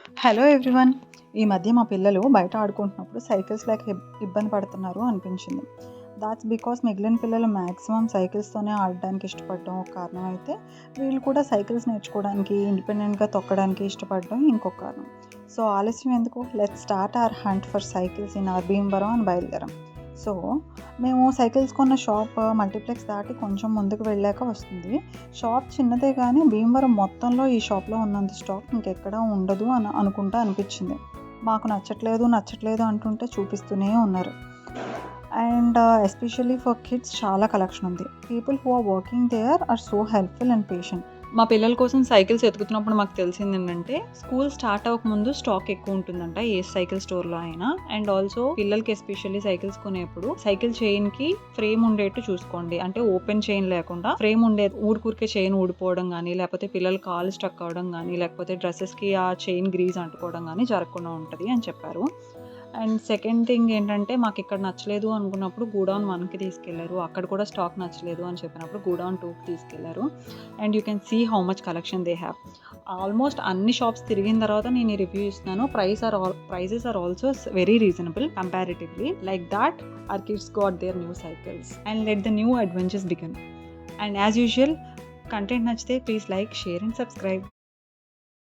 Hello everyone. ఈ మధ్య మా పిల్లలు బయట ఆడుకుంటున్నప్పుడు సైకిల్స్ లేక ఇబ్బంది పడుతున్నారు అనిపించింది. దాట్స్ బికాస్ మిగిలిన పిల్లలు మ్యాక్సిమం సైకిల్స్తోనే ఆడడానికి ఇష్టపడడం ఒక కారణం అయితే, వీళ్ళు కూడా సైకిల్స్ నేర్చుకోవడానికి ఇండిపెండెంట్గా తొక్కడానికి ఇష్టపడడం ఇంకొక కారణం. సో ఆలస్యం ఎందుకు, let's start our hunt for cycles in our Bhimavaram అని బయలుదేరాం. సో మేము సైకిల్స్ కొన్న షాప్ మల్టీప్లెక్స్ దాటి కొంచెం ముందుకు వెళ్ళాక వస్తుంది. షాప్ చిన్నదే కానీ భీమవరం మొత్తంలో ఈ షాప్లో ఉన్నంత స్టాక్ ఇంకెక్కడా ఉండదు అని అనుకుంటా అనిపించింది. మాకు నచ్చట్లేదు అంటుంటే చూపిస్తూనే ఉన్నారు. అండ్ ఎస్పెషల్లీ ఫర్ కిడ్స్ చాలా కలెక్షన్ ఉంది. People who are working there are so helpful and patient. మా పిల్లల కోసం సైకిల్స్ ఎతుకుతున్నప్పుడు మాకు తెలిసింది ఏంటంటే, స్కూల్ స్టార్ట్ అవ్వకముందు స్టాక్ ఎక్కువ ఉంటుందంట ఏ సైకిల్ స్టోర్లో అయినా. అండ్ ఆల్సో పిల్లలకి ఎస్పెషల్లీ సైకిల్స్ కొనేప్పుడు సైకిల్ చైన్కి ఫ్రేమ్ ఉండేట్టు చూసుకోండి. అంటే ఓపెన్ చైన్ లేకుండా ఫ్రేమ్ ఉండే, ఊరికే చైన్ ఊడిపోవడం కానీ, లేకపోతే పిల్లలు కాలు స్టక్ అవ్వడం కానీ, లేకపోతే డ్రెస్సెస్కి ఆ చైన్ గ్రీజ్ అంటుకోవడం కానీ జరగకుండా ఉంటుంది అని చెప్పారు. అండ్ సెకండ్ థింగ్ ఏంటంటే, మాకు ఇక్కడ నచ్చలేదు అనుకున్నప్పుడు గోడౌన్ 1కి తీసుకెళ్లారు. అక్కడ కూడా స్టాక్ నచ్చలేదు అని చెప్పినప్పుడు గోడౌన్ 2కి తీసుకెళ్లారు. And you can see how much collection they have. Almost అన్ని షాప్స్ తిరిగిన తర్వాత నేను ఈ రివ్యూ ఇస్తున్నాను. Prices are also very reasonable comparatively. Like that our kids got their new cycles and let the new adventures begin. And as usual, content నచ్చితే please like, share and subscribe.